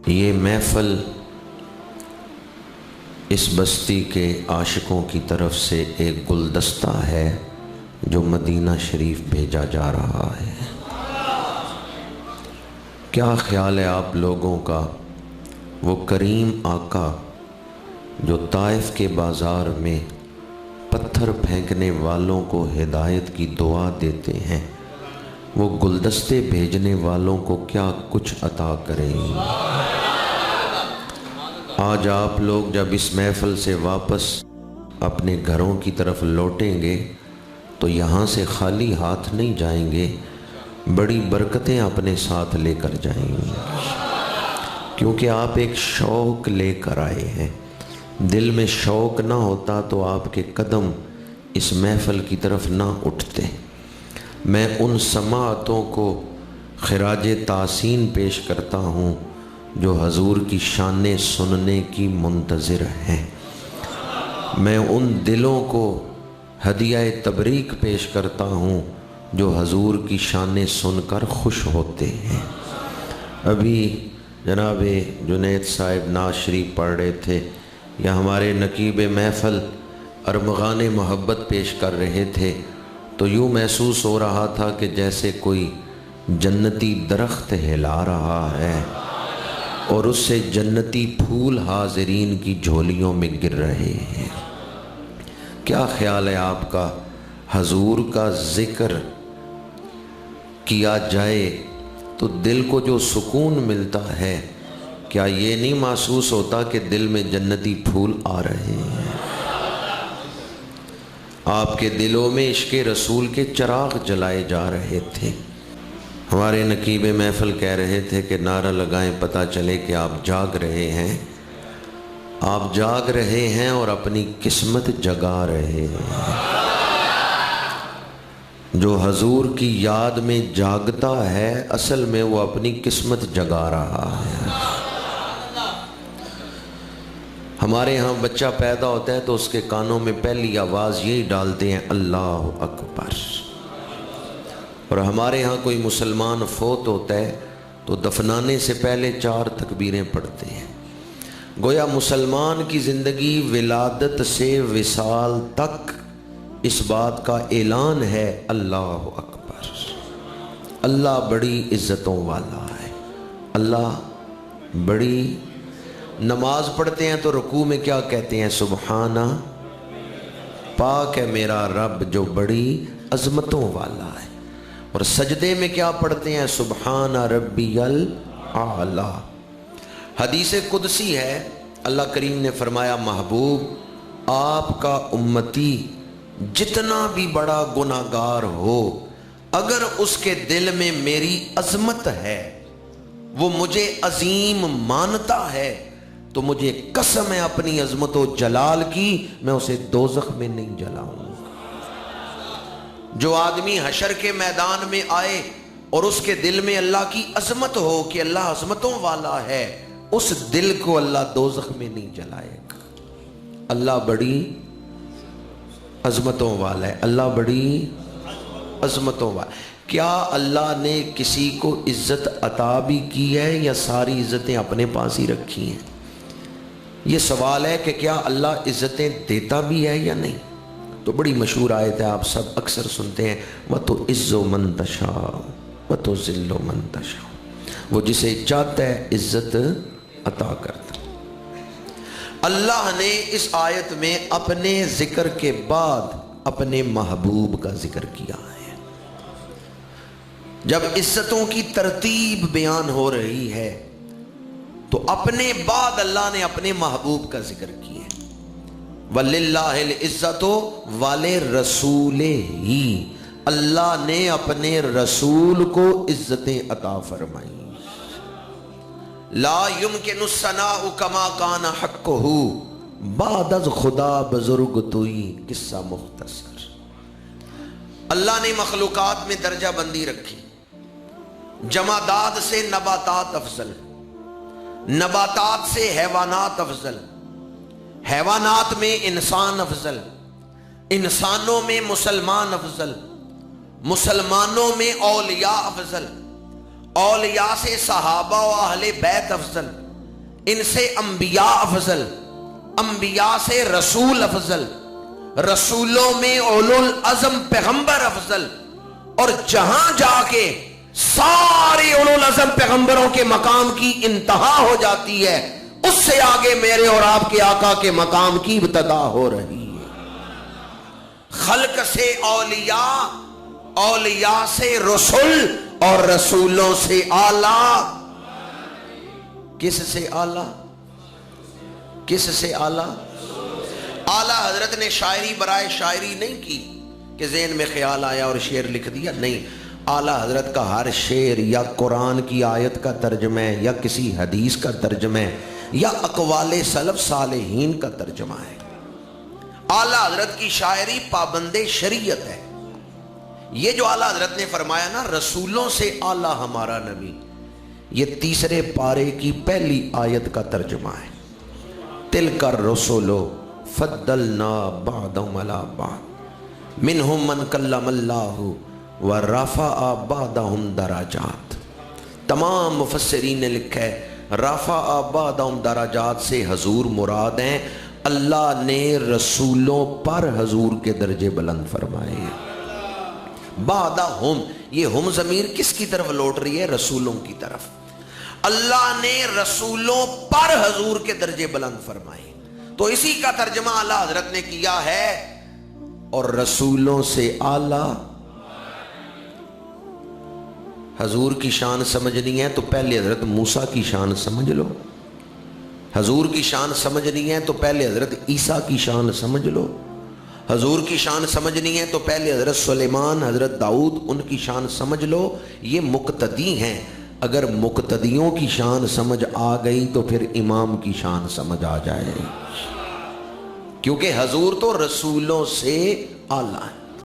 یہ محفل اس بستی کے عاشقوں کی طرف سے ایک گلدستہ ہے جو مدینہ شریف بھیجا جا رہا ہے۔ کیا خیال ہے آپ لوگوں کا، وہ کریم آقا جو طائف کے بازار میں پتھر پھینکنے والوں کو ہدایت کی دعا دیتے ہیں، وہ گلدستے بھیجنے والوں کو کیا کچھ عطا کریں؟ آج آپ لوگ جب اس محفل سے واپس اپنے گھروں کی طرف لوٹیں گے تو یہاں سے خالی ہاتھ نہیں جائیں گے، بڑی برکتیں اپنے ساتھ لے کر جائیں گے، کیونکہ آپ ایک شوق لے کر آئے ہیں۔ دل میں شوق نہ ہوتا تو آپ کے قدم اس محفل کی طرف نہ اٹھتے۔ میں ان سماعتوں کو خراج تحسین پیش کرتا ہوں جو حضور کی شانیں سننے کی منتظر ہیں۔ میں ان دلوں کو ہدیہ تبریک پیش کرتا ہوں جو حضور کی شانیں سن کر خوش ہوتے ہیں۔ ابھی جناب جنید صاحب نعت شریف پڑھ رہے تھے، یا ہمارے نقیب محفل ارمغان محبت پیش کر رہے تھے، تو یوں محسوس ہو رہا تھا کہ جیسے کوئی جنتی درخت ہلا رہا ہے اور اس سے جنتی پھول حاضرین کی جھولیوں میں گر رہے ہیں۔ کیا خیال ہے آپ کا، حضور کا ذکر کیا جائے تو دل کو جو سکون ملتا ہے، کیا یہ نہیں محسوس ہوتا کہ دل میں جنتی پھول آ رہے ہیں؟ آپ کے دلوں میں عشق رسول کے چراغ جلائے جا رہے تھے۔ ہمارے نقیب محفل کہہ رہے تھے کہ نعرہ لگائیں پتہ چلے کہ آپ جاگ رہے ہیں، آپ جاگ رہے ہیں اور اپنی قسمت جگا رہے ہیں۔ جو حضور کی یاد میں جاگتا ہے اصل میں وہ اپنی قسمت جگا رہا ہے۔ ہمارے ہاں بچہ پیدا ہوتا ہے تو اس کے کانوں میں پہلی آواز یہی ڈالتے ہیں، اللہ اکبر۔ اور ہمارے ہاں کوئی مسلمان فوت ہوتا ہے تو دفنانے سے پہلے 4 تکبیریں پڑھتے ہیں۔ گویا مسلمان کی زندگی ولادت سے وصال تک اس بات کا اعلان ہے، اللہ اکبر، اللہ بڑی عزتوں والا ہے، اللہ بڑی۔ نماز پڑھتے ہیں تو رکوع میں کیا کہتے ہیں؟ سبحانہ، پاک ہے میرا رب جو بڑی عظمتوں والا ہے۔ اور سجدے میں کیا پڑھتے ہیں؟ سبحان ربی الاعلی۔ حدیث قدسی ہے، اللہ کریم نے فرمایا، محبوب آپ کا امتی جتنا بھی بڑا گناہگار ہو، اگر اس کے دل میں میری عظمت ہے، وہ مجھے عظیم مانتا ہے، تو مجھے قسم ہے اپنی عظمت و جلال کی، میں اسے دوزخ میں نہیں جلاؤں گا۔ جو آدمی حشر کے میدان میں آئے اور اس کے دل میں اللہ کی عظمت ہو کہ اللہ عظمتوں والا ہے، اس دل کو اللہ دوزخ میں نہیں جلائے گا۔ اللہ بڑی عظمتوں والا ہے، اللہ بڑی عظمتوں والا۔ کیا اللہ نے کسی کو عزت عطا بھی کی ہے یا ساری عزتیں اپنے پاس ہی رکھی ہیں؟ یہ سوال ہے کہ کیا اللہ عزتیں دیتا بھی ہے یا نہیں؟ تو بڑی مشہور آیت ہے، آپ سب اکثر سنتے ہیں، وَتُعِزُّ مَن تَشَاءُ وَتُذِلُّ مَن تَشَاءُ، وہ جسے چاہتا ہے عزت عطا کرتا۔ اللہ نے اس آیت میں اپنے ذکر کے بعد اپنے محبوب کا ذکر کیا ہے۔ جب عزتوں کی ترتیب بیان ہو رہی ہے تو اپنے بعد اللہ نے اپنے محبوب کا ذکر کیا۔ وَلِلَّهِ الْعِزَّةُ وَلِرَسُولِهِ، اللہ نے اپنے رسول کو عزتیں عطا فرمائیں۔ لا يمكن الثناء كما كان حقه، بعد از خدا بزرگ توئی، قصہ مختصر۔ اللہ نے مخلوقات میں درجہ بندی رکھی، جمادات سے نباتات افضل، نباتات سے حیوانات افضل، حیوانات میں انسان افضل، انسانوں میں مسلمان افضل، مسلمانوں میں اولیاء افضل، اولیاء سے صحابہ و اہل بیت افضل، ان سے انبیاء افضل، انبیاء سے رسول افضل، رسولوں میں اولو العزم پیغمبر افضل، اور جہاں جا کے سارے اولو العزم پیغمبروں کے مقام کی انتہا ہو جاتی ہے، اس سے آگے میرے اور آپ کے آقا کے مقام کی ابتدا ہو رہی ہے۔ خلق سے اولیاء، اولیاء سے رسول، اور رسولوں سے اعلیٰ۔ کس سے اعلیٰ؟ کس سے اعلیٰ؟ اعلیٰ حضرت نے شاعری برائے شاعری نہیں کی کہ ذہن میں خیال آیا اور شعر لکھ دیا، نہیں، اعلیٰ حضرت کا ہر شعر یا قرآن کی آیت کا ترجمہ ہے، یا کسی حدیث کا ترجمہ ہے، یا اقوال سلف صالحین کا ترجمہ ہے۔ اعلیٰ حضرت کی شاعری پابند شریعت ہے۔ یہ جو اعلیٰ حضرت نے فرمایا نا رسولوں سے اعلیٰ ہمارا نبی، یہ تیسرے پارے کی پہلی آیت کا ترجمہ ہے۔ تلک الرسل فضلنا بعضهم علی بعض منہم من کلم اللہ ورفع بعضهم درجات۔ تمام مفسرین نے لکھا ہے رفع بعضهم درجات سے حضور مراد ہیں اللہ نے رسولوں پر حضور کے درجے بلند فرمائے ہیں۔ بعضهم، یہ ہم ضمیر کس کی طرف لوٹ رہی ہے؟ رسولوں کی طرف۔ اللہ نے رسولوں پر حضور کے درجے بلند فرمائے، تو اسی کا ترجمہ اعلیٰ حضرت نے کیا ہے، اور رسولوں سے اعلیٰ۔ حضور کی شان سمجھنی ہے تو پہلے حضرت موسیٰ کی شان سمجھ لو، حضور کی شان سمجھنی ہے تو پہلے حضرت عیسیٰ کی شان سمجھ لو، حضور کی شان سمجھنی ہے تو پہلے حضرت سلیمان، حضرت داؤد، ان کی شان سمجھ لو۔ یہ مقتدی ہیں، اگر مقتدیوں کی شان سمجھ آ گئی تو پھر امام کی شان سمجھ آ جائے، کیونکہ حضور تو رسولوں سے اعلیٰ ہے۔